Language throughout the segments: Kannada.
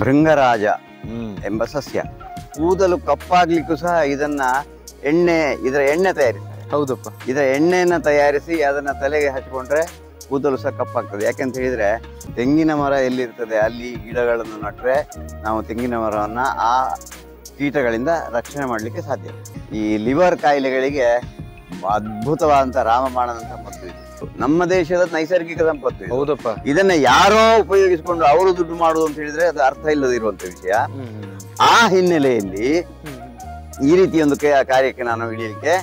ಭೃಂಗರಾಜ ಎಂಬ ಸಸ್ಯ. ಕೂದಲು ಕಪ್ಪಾಗ್ಲಿಕ್ಕೂ ಸಹ ಇದರ ಎಣ್ಣೆ ತಯಾರಿಸ್ತಾರೆ. ಹೌದಪ್ಪ. ಇದರ ಎಣ್ಣೆಯನ್ನ ತಯಾರಿಸಿ ಅದನ್ನ ತಲೆಗೆ ಹಚ್ಕೊಂಡ್ರೆ ಕೂದಲು ಸಹ ಕಪ್ಪಾಗ್ತದೆ. ಯಾಕೆಂತ ಹೇಳಿದ್ರೆ ತೆಂಗಿನ ಮರ ಎಲ್ಲಿರ್ತದೆ ಅಲ್ಲಿ ಗಿಡಗಳನ್ನು ನಟ್ರೆ ನಾವು ತೆಂಗಿನ ಮರವನ್ನ ಆ ಕೀಟಗಳಿಂದ ರಕ್ಷಣೆ ಮಾಡಲಿಕ್ಕೆ ಸಾಧ್ಯ. ಈ ಲಿವರ್ ಕಾಯಿಲೆಗಳಿಗೆ ಅದ್ಭುತವಾದಂತ ರಾಮಬಾಣದಂತ ಮದ್ದು ಇದು. ನಮ್ಮ ದೇಶದ ನೈಸರ್ಗಿಕ ಸಂಪತ್ತು. ಹೌದಪ್ಪ. ಇದನ್ನ ಯಾರೋ ಉಪಯೋಗಿಸಿಕೊಂಡು ಅವರು ದುಡ್ಡು ಮಾಡುವುದು ಅಂತ ಹೇಳಿದ್ರೆ ಅದು ಅರ್ಥ ಇಲ್ಲದಿರುವಂತ ವಿಷಯ. ಆ ಹಿನ್ನೆಲೆಯಲ್ಲಿ ಈ ರೀತಿಯೊಂದು ಕಾರ್ಯಕ್ಕೆ ನಾನು ಇಳಿಯಲಿಕ್ಕೆ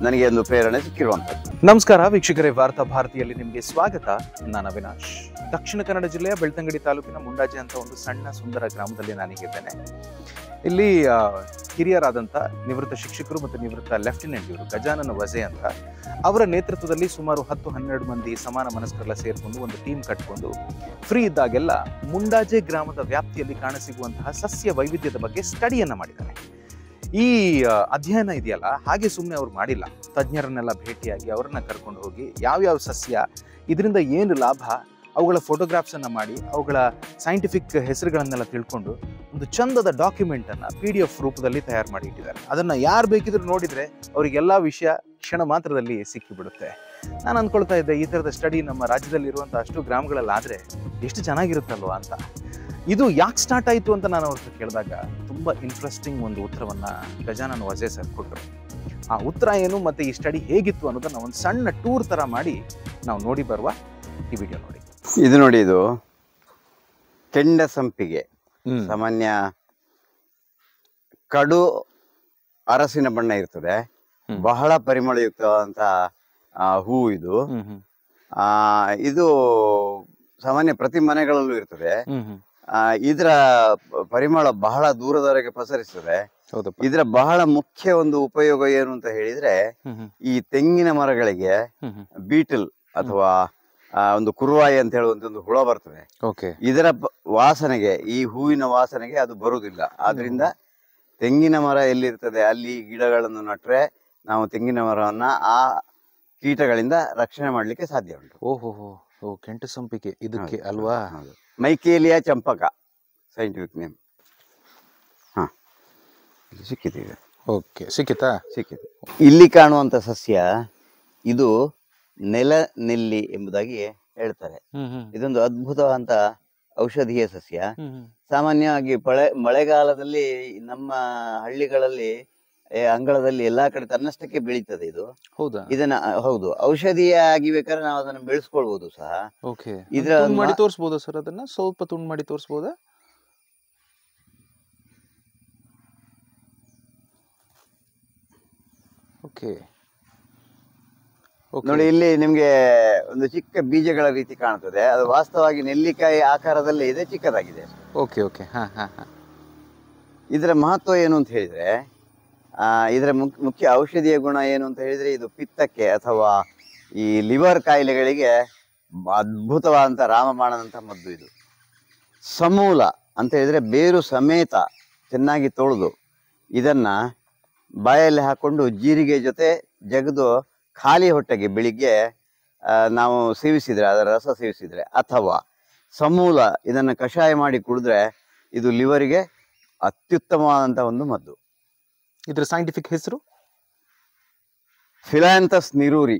ನನಗೆ ಒಂದು ಪ್ರೇರಣೆ ಸಿಕ್ಕಿರುವಂತದ್ದು. ನಮಸ್ಕಾರ ವೀಕ್ಷಕರೇ, ವಾರ್ತಾ ಭಾರತಿಯಲ್ಲಿ ನಿಮಗೆ ಸ್ವಾಗತ. ನಾನು ಅವಿನಾಶ್. ದಕ್ಷಿಣ ಕನ್ನಡ ಜಿಲ್ಲೆಯ ಬೆಳ್ತಂಗಡಿ ತಾಲೂಕಿನ ಮುಂಡಾಜೆ ಅಂತ ಒಂದು ಸಣ್ಣ ಸುಂದರ ಗ್ರಾಮದಲ್ಲಿ ನಾನೀಗಿದ್ದೇನೆ. ಇಲ್ಲಿ ಹಿರಿಯರಾದಂಥ ನಿವೃತ್ತ ಶಿಕ್ಷಕರು ಮತ್ತು ನಿವೃತ್ತ ಲೆಫ್ಟಿನೆಂಟ್ ಇವರು ಗಜಾನನ ವಜೆ ಅಂತ ಅವರ ನೇತೃತ್ವದಲ್ಲಿ ಸುಮಾರು 10-12 ಮಂದಿ ಸಮಾನ ಮನಸ್ಕರೆಲ್ಲ ಸೇರಿಕೊಂಡು ಒಂದು ಟೀಮ್ ಕಟ್ಕೊಂಡು ಫ್ರೀ ಇದ್ದಾಗೆಲ್ಲ ಮುಂಡಾಜೆ ಗ್ರಾಮದ ವ್ಯಾಪ್ತಿಯಲ್ಲಿ ಕಾಣಸಿಗುವಂತಹ ಸಸ್ಯ ವೈವಿಧ್ಯದ ಬಗ್ಗೆ ಸ್ಟಡಿಯನ್ನ ಮಾಡಿದ್ದಾರೆ. ಈ ಅಧ್ಯಯನ ಇದೆಯಲ್ಲ, ಹಾಗೆ ಸುಮ್ಮನೆ ಅವ್ರು ಮಾಡಿಲ್ಲ. ತಜ್ಞರನ್ನೆಲ್ಲ ಭೇಟಿಯಾಗಿ ಅವರನ್ನ ಕರ್ಕೊಂಡು ಹೋಗಿ ಯಾವ್ಯಾವ ಸಸ್ಯ, ಇದರಿಂದ ಏನು ಲಾಭ, ಅವುಗಳ ಫೋಟೋಗ್ರಾಫ್ಸನ್ನು ಮಾಡಿ ಅವುಗಳ ಸೈಂಟಿಫಿಕ್ ಹೆಸರುಗಳನ್ನೆಲ್ಲ ತಿಳ್ಕೊಂಡು ಒಂದು ಚಂದದ ಡಾಕ್ಯುಮೆಂಟನ್ನು PDF ರೂಪದಲ್ಲಿ ತಯಾರು ಮಾಡಿ ಇಟ್ಟಿದ್ದಾರೆ. ಅದನ್ನು ಯಾರು ಬೇಕಿದ್ರೂ ನೋಡಿದರೆ ಅವರಿಗೆಲ್ಲ ವಿಷಯ ಕ್ಷಣ ಮಾತ್ರದಲ್ಲಿ ಸಿಕ್ಕಿಬಿಡುತ್ತೆ. ನಾನು ಅಂದ್ಕೊಳ್ತಾ ಇದ್ದೆ, ಈ ಥರದ ಸ್ಟಡಿ ನಮ್ಮ ರಾಜ್ಯದಲ್ಲಿರುವಂಥ ಅಷ್ಟು ಗ್ರಾಮಗಳಲ್ಲಾದರೆ ಎಷ್ಟು ಚೆನ್ನಾಗಿರುತ್ತಲ್ವ ಅಂತ. ಇದು ಯಾಕೆ ಸ್ಟಾರ್ಟ್ ಆಯಿತು ಅಂತ ನಾನು ಅವ್ರ ಕೇಳಿದಾಗ ತುಂಬ ಇಂಟ್ರೆಸ್ಟಿಂಗ್ ಒಂದು ಉತ್ತರವನ್ನು ಗಜಾನನ ವಜೆ ಸರ್ ಕೊಟ್ಟರು. ಆ ಉತ್ತರ ಏನು ಮತ್ತು ಈ ಸ್ಟಡಿ ಹೇಗಿತ್ತು ಅನ್ನೋದನ್ನು ಒಂದು ಸಣ್ಣ ಟೂರ್ ಥರ ಮಾಡಿ ನಾವು ನೋಡಿ ಬರುವ. ಈ ವಿಡಿಯೋ ನೋಡಿ. ಇದು ನೋಡಿ, ಇದು ಕೆಂಡ ಸಂಪಿಗೆ. ಸಾಮಾನ್ಯ ಕಡು ಅರಸಿನ ಬಣ್ಣ ಇರ್ತದೆ, ಬಹಳ ಪರಿಮಳಯುಕ್ತವಾದಂತ ಹೂವು ಇದು. ಇದು ಸಾಮಾನ್ಯ ಪ್ರತಿ ಮನೆಗಳಲ್ಲೂ ಇರ್ತದೆ. ಇದರ ಪರಿಮಳ ಬಹಳ ದೂರದವರೆಗೆ ಪಸರಿಸ್ತದೆ. ಇದರ ಬಹಳ ಮುಖ್ಯ ಒಂದು ಉಪಯೋಗ ಏನು ಅಂತ ಹೇಳಿದ್ರೆ, ಈ ತೆಂಗಿನ ಮರಗಳಿಗೆ ಬೀಟಲ್ ಅಥವಾ ಒಂದು ಕುರುವಾಯಿ ಅಂತ ಹೇಳುವಂತ ಒಂದು ಹುಳ ಬರ್ತದೆ. ಇದರ ವಾಸನೆಗೆ, ಈ ಹೂವಿನ ವಾಸನೆಗೆ ಅದು ಬರುವುದಿಲ್ಲ. ಆದ್ರಿಂದ ತೆಂಗಿನ ಮರ ಎಲ್ಲಿರ್ತದೆ ಅಲ್ಲಿ ಗಿಡಗಳನ್ನು ನಟ್ರೆ ನಾವು ತೆಂಗಿನ ಮರವನ್ನ ಆ ಕೀಟಗಳಿಂದ ರಕ್ಷಣೆ ಮಾಡ್ಲಿಕ್ಕೆ ಸಾಧ್ಯ ಉಂಟು. ಓಹೋ, ಕೆಂಟು ಸಂಪಿಗೆ ಇದಕ್ಕೆ ಅಲ್ವಾ? ಮೈಕೇಲಿಯಾ ಚಂಪಕ ಸೈಂಟಿಫಿಕ್ ನೇಮ್. ಸಿಕ್ಕಿದೆ ಈಗ. ಸಿಕ್ಕಿತಾ? ಸಿಕ್ಕಿದೆ. ಇಲ್ಲಿ ಕಾಣುವಂತ ಸಸ್ಯ ಇದು ನೆಲನೆಲ್ಲಿ ಎಂಬುದಾಗಿ ಹೇಳ್ತಾರೆ. ಇದೊಂದು ಅದ್ಭುತವಾದಂತ ಔಷಧೀಯ ಸಸ್ಯ. ಸಾಮಾನ್ಯವಾಗಿ ಮಳೆಗಾಲದಲ್ಲಿ ನಮ್ಮ ಹಳ್ಳಿಗಳಲ್ಲಿ ಅಂಗಳದಲ್ಲಿ ಎಲ್ಲಾ ಕಡೆ ತನ್ನಷ್ಟಕ್ಕೆ ಬೆಳೀತದೆ ಇದು. ಇದನ್ನ ಹೌದು ಔಷಧೀಯ ಆಗಿ ಬೇಕಾದ್ರೆ ನಾವು ಅದನ್ನ ಬೆಳೆಸ್ಕೊಳ್ಬಹುದು ಸಹ. ಇದ್ರ ಮಾಡಿ ತೋರಿಸಬಹುದಾ ಸರ್? ಅದನ್ನ ಸ್ವಲ್ಪ ತುಂಡು ಮಾಡಿ ತೋರಿಸಬಹುದಾ? ನೋಡಿ, ಇಲ್ಲಿ ನಿಮ್ಗೆ ಒಂದು ಚಿಕ್ಕ ಬೀಜಗಳ ರೀತಿ ಕಾಣ್ತದೆ. ಅದು ವಾಸ್ತವವಾಗಿ ನೆಲ್ಲಿಕಾಯಿ ಆಕಾರದಲ್ಲೇ ಇದೆ, ಚಿಕ್ಕದಾಗಿದೆ. ಇದರ ಮಹತ್ವ ಏನು ಅಂತ ಹೇಳಿದ್ರೆ, ಇದರ ಮುಖ್ಯ ಔಷಧೀಯ ಗುಣ ಏನು ಅಂತ ಹೇಳಿದ್ರೆ, ಇದು ಪಿತ್ತಕ್ಕೆ ಅಥವಾ ಈ ಲಿವರ್ ಕಾಯಿಲೆಗಳಿಗೆ ಅದ್ಭುತವಾದಂತ ರಾಮಬಾಣದಂತ ಮದ್ದು ಇದು. ಸಮೂಲ ಅಂತ ಹೇಳಿದ್ರೆ ಬೇರು ಸಮೇತ ಚೆನ್ನಾಗಿ ತೊಳೆದು ಇದನ್ನ ಬಾಯಲ್ಲಿ ಹಾಕೊಂಡು ಜೀರಿಗೆ ಜೊತೆ ಜಗದು ಖಾಲಿ ಹೊಟ್ಟೆಗೆ ಬೆಳಿಗ್ಗೆ ನಾವು ಸೇವಿಸಿದ್ರೆ, ಅದರ ರಸ ಸೇವಿಸಿದ್ರೆ, ಅಥವಾ ಸಮೂಲ ಇದನ್ನ ಕಷಾಯ ಮಾಡಿ ಕುಡಿದ್ರೆ ಇದು ಲಿವರಿಗೆ ಅತ್ಯುತ್ತಮವಾದಂತ ಒಂದು ಮದ್ದು. ಇದರ ಸೈಂಟಿಫಿಕ್ ಹೆಸರು ಫಿಲಾಂಥಸ್ ನಿರೂರಿ.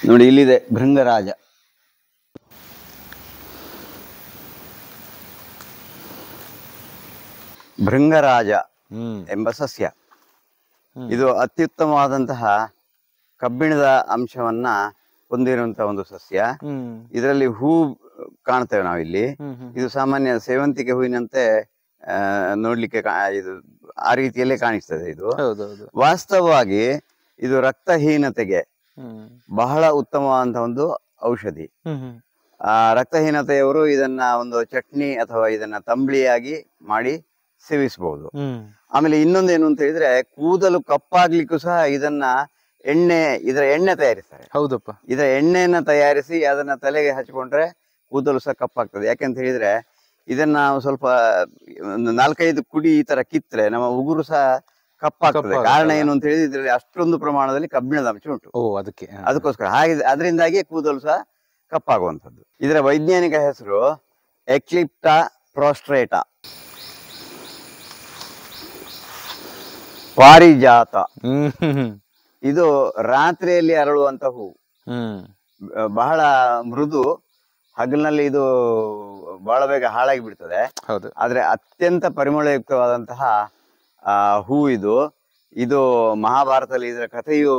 ನೋಡಿ, ಇಲ್ಲಿದೆ ಭೃಂಗರಾಜ. ಭೃಂಗರಾಜ ಎಂಬ ಸಸ್ಯ. ಇದು ಅತ್ಯುತ್ತಮವಾದಂತಹ ಕಬ್ಬಿಣದ ಅಂಶವನ್ನ ಹೊಂದಿರುವಂತಹ ಒಂದು ಸಸ್ಯ. ಇದರಲ್ಲಿ ಹೂ ಕಾಣ್ತೇವೆ ನಾವಿಲ್ಲಿ. ಇದು ಸಾಮಾನ್ಯ ಸೇವಂತಿಗೆ ಹೂವಿನಂತೆ ನೋಡ್ಲಿಕ್ಕೆ ಇದು ಆ ರೀತಿಯಲ್ಲೇ ಕಾಣಿಸ್ತದೆ. ಇದು ವಾಸ್ತವವಾಗಿ ಇದು ರಕ್ತಹೀನತೆಗೆ ಬಹಳ ಉತ್ತಮವಾದಂತಹ ಒಂದು ಔಷಧಿ. ರಕ್ತಹೀನತೆಯವರು ಇದನ್ನ ಒಂದು ಚಟ್ನಿ ಅಥವಾ ಇದನ್ನ ತಂಬಳಿಯಾಗಿ ಮಾಡಿ ಸೇವಿಸಬಹುದು. ಆಮೇಲೆ ಇನ್ನೊಂದೇನು ಅಂತ ಹೇಳಿದ್ರೆ, ಕೂದಲು ಕಪ್ಪಾಗ್ಲಿಕ್ಕೂ ಸಹ ಇದರ ಎಣ್ಣೆ ತಯಾರಿಸ್ತಾರೆ. ಹೌದಪ್ಪ. ಇದರ ಎಣ್ಣೆಯನ್ನ ತಯಾರಿಸಿ ಅದನ್ನ ತಲೆಗೆ ಹಚ್ಕೊಂಡ್ರೆ ಕೂದಲು ಸಹ ಕಪ್ಪಾಗ್ತದೆ. ಯಾಕೆಂತ ಹೇಳಿದ್ರೆ ಇದನ್ನ ನಾವು ಸ್ವಲ್ಪ ಒಂದು 4-5 ಕುಡಿ ಈ ತರ ಕಿತ್ತರೆ ನಮ್ಮ ಉಗುರು ಸಹ ಕಪ್ಪಾಗ್ತದೆ. ಕಾರಣ ಏನು ಅಂತ ಹೇಳಿದ್ರೆ ಇದರಲ್ಲಿ ಅಷ್ಟೊಂದು ಪ್ರಮಾಣದಲ್ಲಿ ಕಬ್ಬಿಣದ ಅಂಶ ಉಂಟು. ಅದಕ್ಕೋಸ್ಕರ ಹಾಗೆ ಅದರಿಂದಾಗಿ ಕೂದಲು ಸಹ ಕಪ್ಪಾಗುವಂಥದ್ದು. ಇದರ ವೈಜ್ಞಾನಿಕ ಹೆಸರು ಎಕ್ಲಿಪ್ಟಾ ಪ್ರೋಸ್ಟ್ರೇಟಾ, ಪಾರಿಜಾತ. ಇದು ರಾತ್ರಿಯಲ್ಲಿ ಅರಳುವಂತ ಹೂವು, ಬಹಳ ಮೃದು, ಹಗಲಿನಲ್ಲಿ ಇದು ಬಹಳ ಬೇಗ ಹಾಳಾಗಿ ಬಿಡ್ತದೆ. ಆದ್ರೆ ಅತ್ಯಂತ ಪರಿಮಳಯುಕ್ತವಾದಂತಹ ಹೂ ಇದು. ಇದು ಮಹಾಭಾರತದಲ್ಲಿ ಇದರ ಕಥೆಯು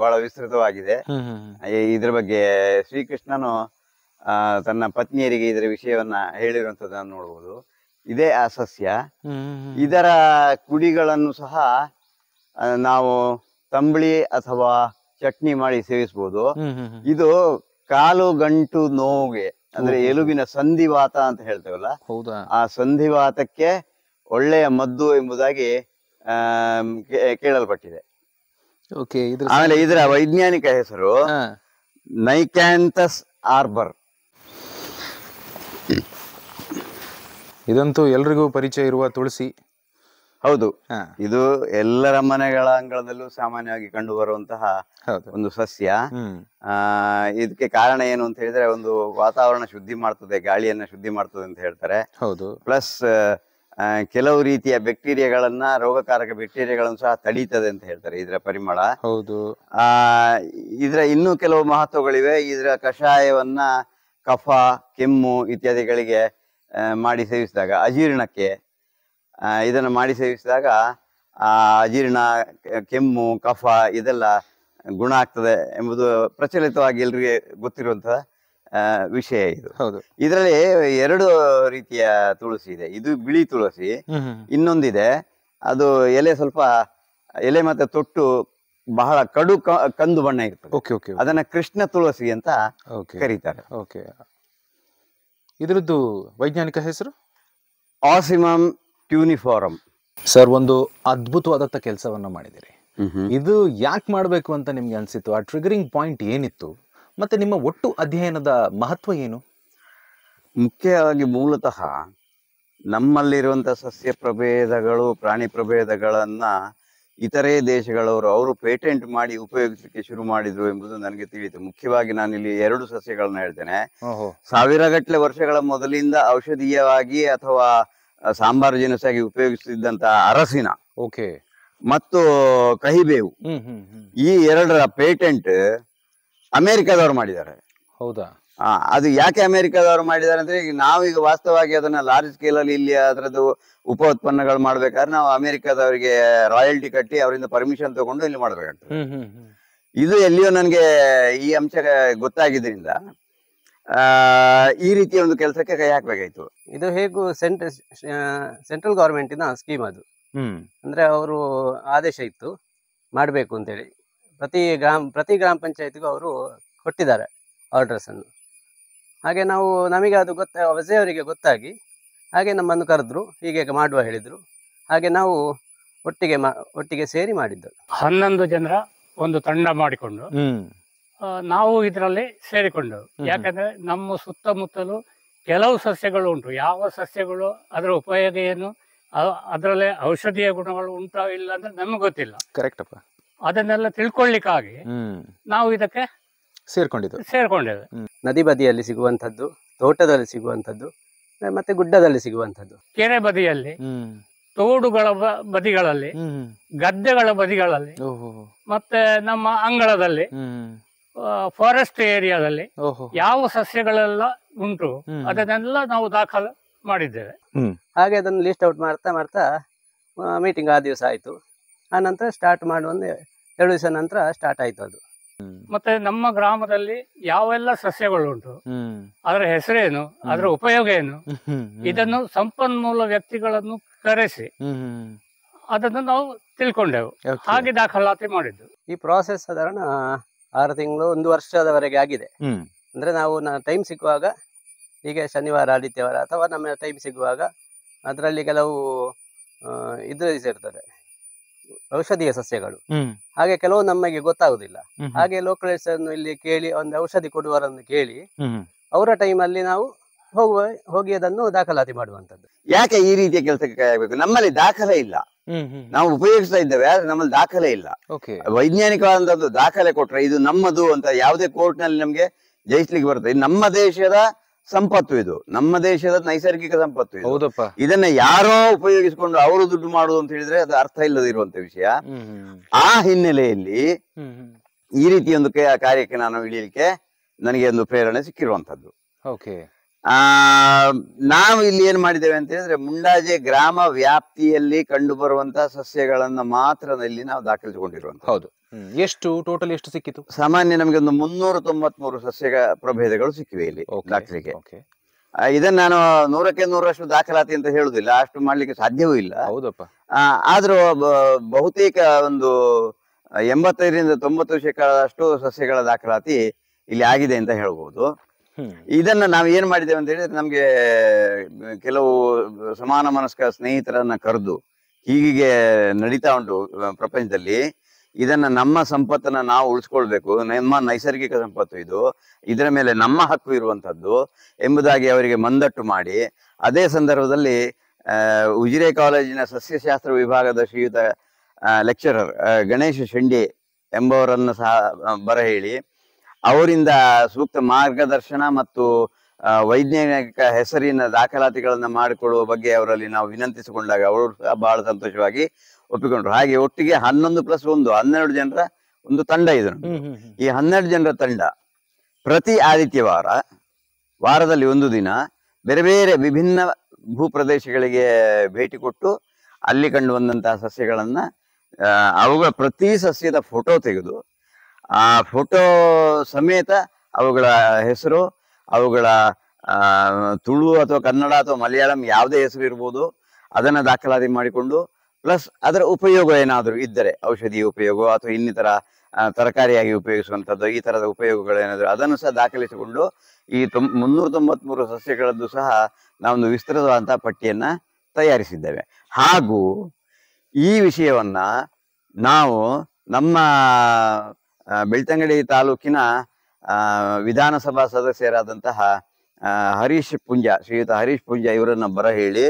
ಬಹಳ ವಿಸ್ತೃತವಾಗಿದೆ. ಇದ್ರ ಬಗ್ಗೆ ಶ್ರೀಕೃಷ್ಣನು ತನ್ನ ಪತ್ನಿಯರಿಗೆ ಇದರ ವಿಷಯವನ್ನ ಹೇಳಿರುವಂತದನ್ನು ನೋಡಬಹುದು. ಇದೇ ಆ ಸಸ್ಯ. ಇದರ ಕುಡಿಗಳನ್ನು ಸಹ ನಾವು ತಂಬಳಿ ಅಥವಾ ಚಟ್ನಿ ಮಾಡಿ ಸೇವಿಸಬಹುದು. ಇದು ಕಾಲು ಗಂಟು ನೋವಿಗೆ, ಅಂದ್ರೆ ಎಲುಬಿನ ಸಂಧಿವಾತ ಅಂತ ಹೇಳ್ತೇವಲ್ಲ, ಆ ಸಂಧಿವಾತಕ್ಕೆ ಒಳ್ಳೆಯ ಮದ್ದು ಎಂಬುದಾಗಿ ಕೇಳಲ್ಪಟ್ಟಿದೆ. ಆಮೇಲೆ ಇದರ ವೈಜ್ಞಾನಿಕ ಹೆಸರು ನೈಕ್ಯಾಂಥಸ್ ಆರ್ಬರ್. ಇದಂತೂ ಎಲ್ರಿಗೂ ಪರಿಚಯ ಇರುವ ತುಳಸಿ. ಹೌದು, ಇದು ಎಲ್ಲರ ಮನೆಗಳ ಅಂಗಳದಲ್ಲೂ ಸಾಮಾನ್ಯವಾಗಿ ಕಂಡು ಬರುವಂತಹ ಒಂದು ಸಸ್ಯ. ಇದಕ್ಕೆ ಕಾರಣ ಏನು ಅಂತ ಹೇಳಿದ್ರೆ, ಒಂದು ವಾತಾವರಣ ಶುದ್ಧಿ ಮಾಡ್ತದೆ, ಗಾಳಿಯನ್ನ ಶುದ್ಧಿ ಮಾಡ್ತದೆ ಅಂತ ಹೇಳ್ತಾರೆ. ಪ್ಲಸ್ ಕೆಲವು ರೀತಿಯ ಬ್ಯಾಕ್ಟೀರಿಯಾಗಳನ್ನ, ರೋಗಕಾರಕ ಬ್ಯಾಕ್ಟೀರಿಯಾಗಳನ್ನು ಸಹ ತಡೀತದೆ ಅಂತ ಹೇಳ್ತಾರೆ ಇದರ ಪರಿಮಳ. ಇದರ ಇನ್ನೂ ಕೆಲವು ಮಹತ್ವಗಳಿವೆ. ಇದರ ಕಷಾಯವನ್ನ ಕಫ, ಕೆಮ್ಮು ಇತ್ಯಾದಿಗಳಿಗೆ ಮಾಡಿ ಸೇವಿಸಿದಾಗ, ಅಜೀರ್ಣಕ್ಕೆ ಇದನ್ನು ಮಾಡಿ ಸೇವಿಸಿದಾಗ ಅಜೀರ್ಣ, ಕೆಮ್ಮು, ಕಫ ಇದೆಲ್ಲ ಗುಣ ಆಗ್ತದೆ ಎಂಬುದು ಪ್ರಚಲಿತವಾಗಿ ಎಲ್ರಿಗೆ ಗೊತ್ತಿರುವಂತಹ ವಿಷಯ ಇದು. ಇದರಲ್ಲಿ ಎರಡು ರೀತಿಯ ತುಳಸಿ ಇದೆ. ಇದು ಬಿಳಿ ತುಳಸಿ, ಇನ್ನೊಂದಿದೆ ಅದು ಎಲೆ ಸ್ವಲ್ಪ ಎಲೆ ಮತ್ತೆ ತೊಟ್ಟು ಬಹಳ ಕಡು ಕಂದು ಬಣ್ಣ ಇರ್ತದೆ. ಅದನ್ನ ಕೃಷ್ಣ ತುಳಸಿ ಅಂತ ಕರೀತಾರೆ. ಇದರದ್ದು ವೈಜ್ಞಾನಿಕ ಹೆಸರು ಆಸಿಮಮ್ ಟ್ಯೂನಿಫಾರಮ್. ಸರ್, ಒಂದು ಅದ್ಭುತವಾದಂತ ಕೆಲಸವನ್ನ ಮಾಡಿದಿರಿ. ಇದು ಯಾಕೆ ಮಾಡಬೇಕು ಅಂತ ನಿಮ್ಗೆ ಅನ್ಸಿತ್ತು? ಆ ಟ್ರಿಗರಿಂಗ್ ಪಾಯಿಂಟ್ ಏನಿತ್ತು? ಮತ್ತೆ ನಿಮ್ಮ ಒಟ್ಟು ಅಧ್ಯಯನದ ಮಹತ್ವ ಏನು? ಮುಖ್ಯವಾಗಿ ಮೂಲತಃ ನಮ್ಮಲ್ಲಿರುವಂತಹ ಸಸ್ಯ ಪ್ರಭೇದಗಳು, ಪ್ರಾಣಿ ಪ್ರಭೇದಗಳನ್ನ ಇತರೆ ದೇಶಗಳವರು ಅವರು ಪೇಟೆಂಟ್ ಮಾಡಿ ಉಪಯೋಗಿಸಲಿಕ್ಕೆ ಶುರು ಮಾಡಿದ್ರು ಎಂಬುದು ನನಗೆ ತಿಳಿಯಿತು. ಮುಖ್ಯವಾಗಿ ನಾನಿಲ್ಲಿ ಎರಡು ಸಸ್ಯಗಳನ್ನ ಹೇಳ್ತೇನೆ. ಸಾವಿರಗಟ್ಟಲೆ ವರ್ಷಗಳ ಮೊದಲಿಂದ ಔಷಧೀಯವಾಗಿ ಅಥವಾ ಸಾಂಬಾರು ಜಿನಸಾಗಿ ಉಪಯೋಗಿಸುತ್ತಿದ್ದಂತಹ ಅರಸಿನ ಮತ್ತು ಕಹಿಬೇವು, ಈ ಎರಡರ ಪೇಟೆಂಟ್ ಅಮೆರಿಕದವರು ಮಾಡಿದ್ದಾರೆ. ಹೌದಾ? ಅದು ಯಾಕೆ ಅಮೆರಿಕದವರು ಮಾಡಿದ್ದಾರೆ ಅಂದ್ರೆ, ನಾವೀಗ ವಾಸ್ತವವಾಗಿ ಅದನ್ನ ಲಾರ್ಜ್ ಸ್ಕೇಲ್ ಅಲ್ಲಿ ಇಲ್ಲಿ ಅದರದ್ದು ಉಪ ಉತ್ಪನ್ನಗಳು ಮಾಡ್ಬೇಕಾದ್ರೆ ನಾವು ಅಮೆರಿಕದವರಿಗೆ ರಾಯಲ್ಟಿ ಕಟ್ಟಿ ಅವರಿಂದ ಪರ್ಮಿಷನ್ ತಗೊಂಡು ಇಲ್ಲಿ ಮಾಡ್ಬೇಕಾಗ್ತದೆ. ಇದು ಎಲ್ಲಿಯೋ ನನ್ಗೆ ಈ ಅಂಶ ಗೊತ್ತಾಗಿದ್ರಿಂದ ಈ ರೀತಿಯ ಒಂದು ಕೆಲಸಕ್ಕೆ ಕೈ ಹಾಕ್ಬೇಕಾಯ್ತು. ಇದು ಹೇಗೂ ಸೆಂಟ್ರಲ್ ಗವರ್ಮೆಂಟಿನ ಸ್ಕೀಮ್ ಅದು. ಅಂದ್ರೆ ಅವರು ಆದೇಶ ಇತ್ತು ಮಾಡಬೇಕು ಅಂತೇಳಿ. ಪ್ರತಿ ಗ್ರಾಮ ಪಂಚಾಯತ್ಗೂ ಅವರು ಕೊಟ್ಟಿದ್ದಾರೆ ಆರ್ಡರ್ಸ್ ಅನ್ನು. ಹಾಗೆ ನಮಗೆ ಅದು ವಸೆಯವರಿಗೆ ಗೊತ್ತಾಗಿ ಹಾಗೆ ನಮ್ಮನ್ನು ಕರೆದ್ರು, ಹೀಗೆ ಮಾಡುವ ಹೇಳಿದ್ರು. ಹಾಗೆ ನಾವು ಒಟ್ಟಿಗೆ ಸೇರಿ ಮಾಡಿದ್ದು. 11 ಜನರ ಒಂದು ತಂಡ ಮಾಡಿಕೊಂಡು ನಾವು ಇದರಲ್ಲಿ ಸೇರಿಕೊಂಡೆವು. ಯಾಕಂದ್ರೆ ನಮ್ಮ ಸುತ್ತಮುತ್ತಲು ಕೆಲವು ಸಸ್ಯಗಳು ಉಂಟು. ಯಾವ ಸಸ್ಯಗಳು ಅದರ ಉಪಯೋಗ ಏನು, ಅದರಲ್ಲಿ ಔಷಧೀಯ ಗುಣಗಳು ಉಂಟಾ ಇಲ್ಲ ಅಂದ್ರೆ ನಮಗೆ ಗೊತ್ತಿಲ್ಲ. ಕರೆಕ್ಟ್ ಅಪ್ಪ. ಅದನ್ನೆಲ್ಲ ತಿಳ್ಕೊಳ್ಳಿಕ್ಕಾಗಿ ನಾವು ಇದಕ್ಕೆ ಸೇರ್ಕೊಂಡಿದ್ದೇವೆ. ನದಿ ಬದಿಯಲ್ಲಿ ಸಿಗುವಂತದ್ದು, ತೋಟದಲ್ಲಿ ಸಿಗುವಂತದ್ದು, ಮತ್ತೆ ಗುಡ್ಡದಲ್ಲಿ ಸಿಗುವಂತದ್ದು, ಕೆರೆ ಬದಿಯಲ್ಲಿ, ತೋಡುಗಳ ಬದಿಗಳಲ್ಲಿ, ಗದ್ದೆಗಳ ಬದಿಗಳಲ್ಲಿ, ಮತ್ತೆ ನಮ್ಮ ಅಂಗಳದಲ್ಲಿ, ಫಾರೆಸ್ಟ್ ಏರಿಯಾದಲ್ಲಿ ಯಾವ ಸಸ್ಯಗಳೆಲ್ಲ ಉಂಟು ಅದನ್ನೆಲ್ಲ ನಾವು ದಾಖಲು ಮಾಡಿದ್ದೇವೆ. ಹಾಗೆ ಅದನ್ನು ಲಿಸ್ಟ್ ಔಟ್ ಮಾಡ್ತಾ ಮೀಟಿಂಗ್ ಆ ದಿವಸ ಆಯ್ತು. ಆ ನಂತರ ಸ್ಟಾರ್ಟ್ ಮಾಡುವ 2 ದಿವಸ ನಂತರ ಸ್ಟಾರ್ಟ್ ಆಯ್ತು ಅದು. ಮತ್ತೆ ನಮ್ಮ ಗ್ರಾಮದಲ್ಲಿ ಯಾವೆಲ್ಲ ಸಸ್ಯಗಳು ಉಂಟು, ಅದರ ಹೆಸರೇನು, ಅದರ ಉಪಯೋಗ ಏನು, ಇದನ್ನು ಸಂಪನ್ಮೂಲ ವ್ಯಕ್ತಿಗಳನ್ನು ಕರೆಸಿ ಅದನ್ನು ನಾವು ತಿಳ್ಕೊಂಡೆವು. ಹಾಗೆ ದಾಖಲಾತಿ ಮಾಡಿದ್ದು. ಈ ಪ್ರಾಸೆಸ್ ಸಾಧಾರಣ 6 ತಿಂಗಳು 1 ವರ್ಷದವರೆಗೆ ಆಗಿದೆ. ಅಂದ್ರೆ ನಾವು ಟೈಮ್ ಸಿಗುವಾಗ, ಹೀಗೆ ಶನಿವಾರ ಆದಿತ್ಯವಾರ ಅಥವಾ ನಮ್ಮ ಟೈಮ್ ಸಿಗುವಾಗ ಅದರಲ್ಲಿ ಕೆಲವು ಇದು ಇರ್ತದೆ, ಔಷಧೀಯ ಸಸ್ಯಗಳು. ಹಾಗೆ ಕೆಲವು ನಮಗೆ ಗೊತ್ತಾಗುದಿಲ್ಲ. ಹಾಗೆ ಲೋಕಲ್ಸ್ ಅನ್ನು ಇಲ್ಲಿ ಕೇಳಿ, ಒಂದು ಔಷಧಿ ಕೊಡುವವರನ್ನು ಕೇಳಿ ಅವರ ಟೈಮಲ್ಲಿ ನಾವು ಹೋಗಿ ಅದನ್ನು ದಾಖಲಾತಿ ಮಾಡುವಂತದ್ದು. ಯಾಕೆ ಈ ರೀತಿಯ ಕೆಲಸಕ್ಕೆ ಕೈ ಹಾಕಬೇಕು? ನಮ್ಮಲ್ಲಿ ದಾಖಲೆ ಇಲ್ಲ. ನಾವು ಉಪಯೋಗಿಸ್ತಾ ಇದ್ದೇವೆ, ಆದ್ರೆ ನಮ್ಮಲ್ಲಿ ದಾಖಲೆ ಇಲ್ಲ. ವೈಜ್ಞಾನಿಕವಾದಂತದ್ದು ದಾಖಲೆ ಕೊಟ್ರೆ ಇದು ನಮ್ಮದು ಅಂತ ಯಾವುದೇ ಕೋರ್ಟ್ ನಲ್ಲಿ ನಮ್ಗೆ ಜಯಿಸ್ಲಿಕ್ಕೆ ಬರ್ತದೆ. ಇದು ನಮ್ಮ ದೇಶದ ಸಂಪತ್ತು, ಇದು ನಮ್ಮ ದೇಶದ ನೈಸರ್ಗಿಕ ಸಂಪತ್ತು ಇದು. ಹೌದಪ್ಪ. ಇದನ್ನ ಯಾರೋ ಉಪಯೋಗಿಸಿಕೊಂಡು ಅವರು ದುಡ್ಡು ಮಾಡುದು ಅಂತ ಹೇಳಿದ್ರೆ ಅದು ಅರ್ಥ ಇಲ್ಲದಿರುವಂತ ವಿಷಯ. ಆ ಹಿನ್ನೆಲೆಯಲ್ಲಿ ಈ ರೀತಿ ಒಂದು ಕಾರ್ಯಕ್ಕೆ ನಾನು ಇಳಿಯಲಿಕ್ಕೆ ನನಗೆ ಒಂದು ಪ್ರೇರಣೆ ಸಿಕ್ಕಿರುವಂತದ್ದು. ನಾವು ಇಲ್ಲಿ ಏನ್ ಮಾಡಿದ್ದೇವೆ ಅಂತ ಹೇಳಿದ್ರೆ, ಮುಂಡಾಜೆ ಗ್ರಾಮ ವ್ಯಾಪ್ತಿಯಲ್ಲಿ ಕಂಡು ಬರುವಂತಹ ಸಸ್ಯಗಳನ್ನ ಮಾತ್ರ ಇಲ್ಲಿ ನಾವು ದಾಖಲಿಸಿಕೊಂಡಿರುವಂತ. ಹೌದು. ಎಷ್ಟು ಟೋಟಲ್ ಎಷ್ಟು ಸಿಕ್ಕಿತು? ಸಾಮಾನ್ಯ ನಮಗೆ ಒಂದು 393 ಸಸ್ಯ ಪ್ರಭೇದಗಳು ಸಿಕ್ಕಿವೆ ಇಲ್ಲಿ ದಾಖಲೆಗೆ. ಇದನ್ನ ನಾನು 100ಕ್ಕೆ 100ರಷ್ಟು ದಾಖಲಾತಿ ಅಂತ ಹೇಳುದಿಲ್ಲ, ಅಷ್ಟು ಮಾಡ್ಲಿಕ್ಕೆ ಸಾಧ್ಯವೂ ಇಲ್ಲ. ಹೌದಪ್ಪ. ಆದ್ರೂ ಬಹುತೇಕ ಒಂದು 85-90% ಸಸ್ಯಗಳ ದಾಖಲಾತಿ ಇಲ್ಲಿ ಆಗಿದೆ ಅಂತ ಹೇಳ್ಬೋದು. ಇದನ್ನ ನಾವು ಏನ್ ಮಾಡಿದ್ದೇವೆ ಅಂತ ಹೇಳಿದ್ರೆ, ನಮ್ಗೆ ಕೆಲವು ಸಮಾನ ಮನಸ್ಕ ಸ್ನೇಹಿತರನ್ನ ಕರೆದು ಹೀಗೆ ನಡೀತಾ ಉಂಟು ಪ್ರಪಂಚದಲ್ಲಿ, ಇದನ್ನ ನಮ್ಮ ಸಂಪತ್ತನ್ನ ನಾವು ಉಳಿಸ್ಕೊಳ್ಬೇಕು, ನಮ್ಮ ನೈಸರ್ಗಿಕ ಸಂಪತ್ತು ಇದು, ಇದರ ಮೇಲೆ ನಮ್ಮ ಹಕ್ಕು ಇರುವಂತದ್ದು ಎಂಬುದಾಗಿ ಅವರಿಗೆ ಮಂದಟ್ಟು ಮಾಡಿ, ಅದೇ ಸಂದರ್ಭದಲ್ಲಿ ಉಜಿರೆ ಕಾಲೇಜಿನ ಸಸ್ಯಶಾಸ್ತ್ರ ವಿಭಾಗದ ಶ್ರೀಯುತ ಲೆಕ್ಚರರ್ ಗಣೇಶ ಶೆಂಡಿ ಎಂಬವರನ್ನು ಸಹ ಬರಹೇಳಿ ಅವರಿಂದ ಸೂಕ್ತ ಮಾರ್ಗದರ್ಶನ ಮತ್ತು ವೈಜ್ಞಾನಿಕ ಹೆಸರಿನ ದಾಖಲಾತಿಗಳನ್ನ ಮಾಡಿಕೊಳ್ಳುವ ಬಗ್ಗೆ ಅವರಲ್ಲಿ ನಾವು ವಿನಂತಿಸಿಕೊಂಡಾಗ ಅವರು ಸಹ ಬಹಳ ಸಂತೋಷವಾಗಿ ಒಪ್ಪಿಕೊಂಡ್ರು. ಹಾಗೆ ಒಟ್ಟಿಗೆ 11+1 12 ಜನರ ಒಂದು ತಂಡ ಇದು. ಈ 12 ಜನರ ತಂಡ ಪ್ರತಿ ಆದಿತ್ಯವಾರ ವಾರದಲ್ಲಿ ಒಂದು ದಿನ ಬೇರೆ ಬೇರೆ ವಿಭಿನ್ನ ಭೂಪ್ರದೇಶಗಳಿಗೆ ಭೇಟಿ ಕೊಟ್ಟು ಅಲ್ಲಿ ಕಂಡು ಬಂದಂತಹ ಸಸ್ಯಗಳನ್ನ ಅವುಗಳ ಪ್ರತಿ ಸಸ್ಯದ ಫೋಟೋ ತೆಗೆದು ಆ ಫೋಟೋ ಸಮೇತ ಅವುಗಳ ಹೆಸರು, ಅವುಗಳ ತುಳು ಅಥವಾ ಕನ್ನಡ ಅಥವಾ ಮಲಯಾಳಂ ಯಾವುದೇ ಹೆಸರು ಇರ್ಬೋದು ಅದನ್ನ ದಾಖಲಾತಿ ಮಾಡಿಕೊಂಡು, ಪ್ಲಸ್ ಅದರ ಉಪಯೋಗ ಏನಾದರೂ ಇದ್ದರೆ, ಔಷಧಿ ಉಪಯೋಗ ಅಥವಾ ಇನ್ನಿತರ ತರಕಾರಿಯಾಗಿ ಉಪಯೋಗಿಸುವಂಥದ್ದು, ಈ ತರದ ಉಪಯೋಗಗಳೇನಾದರೂ ಅದನ್ನು ಸಹ ದಾಖಲಿಸಿಕೊಂಡು ಈ 393 ಸಸ್ಯಗಳದ್ದು ಸಹ ನಾವೊಂದು ವಿಸ್ತೃತವಾದಂತಹ ಪಟ್ಟಿಯನ್ನ ತಯಾರಿಸಿದ್ದೇವೆ. ಹಾಗೂ ಈ ವಿಷಯವನ್ನ ನಾವು ನಮ್ಮ ಬೆಳ್ತಂಗಡಿ ತಾಲೂಕಿನ ವಿಧಾನಸಭಾ ಸದಸ್ಯರಾದಂತಹ ಶ್ರೀಯುತ ಹರೀಶ್ ಪುಂಜ ಇವರನ್ನ ಬರಹೇಳಿ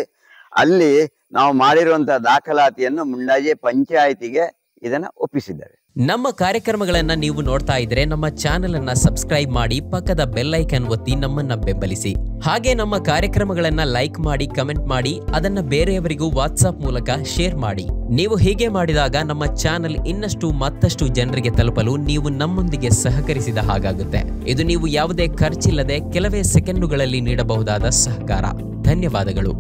ಅಲ್ಲಿ ನಾವು ಮಾಡಿರುವಂತಹ ದಾಖಲಾತಿಯನ್ನು ಮುಂಡಾಜೆ ಪಂಚಾಯಿತಿಗೆ ಇದನ್ನ ಒಪ್ಪಿಸಿದ್ದೇವೆ. ನಮ್ಮ ಕಾರ್ಯಕ್ರಮಗಳನ್ನ ನೀವು ನೋಡ್ತಾ ಇದ್ರೆ ನಮ್ಮ ಚಾನೆಲ್ ಅನ್ನ ಸಬ್ಸ್ಕ್ರೈಬ್ ಮಾಡಿ, ಪಕ್ಕದ ಬೆಲ್ ಐಕಾನ್ ಒತ್ತಿ ನಮ್ಮನ್ನ ಬೆಂಬಲಿಸಿ. ಹಾಗೆ ನಮ್ಮ ಕಾರ್ಯಕ್ರಮಗಳನ್ನ ಲೈಕ್ ಮಾಡಿ, ಕಮೆಂಟ್ ಮಾಡಿ, ಅದನ್ನ ಬೇರೆಯವರಿಗೂ ವಾಟ್ಸ್ಆಪ್ ಮೂಲಕ ಶೇರ್ ಮಾಡಿ. ನೀವು ಹೀಗೆ ಮಾಡಿದಾಗ ನಮ್ಮ ಚಾನೆಲ್ ಇನ್ನಷ್ಟು ಮತ್ತಷ್ಟು ಜನರಿಗೆ ತಲುಪಲು ನೀವು ನಮ್ಮೊಂದಿಗೆ ಸಹಕರಿಸಿದ ಹಾಗಾಗುತ್ತೆ. ಇದು ನೀವು ಯಾವುದೇ ಖರ್ಚಿಲ್ಲದೆ ಕೆಲವೇ ಸೆಕೆಂಡುಗಳಲ್ಲಿ ನೀಡಬಹುದಾದ ಸಹಕಾರ. ಧನ್ಯವಾದಗಳು.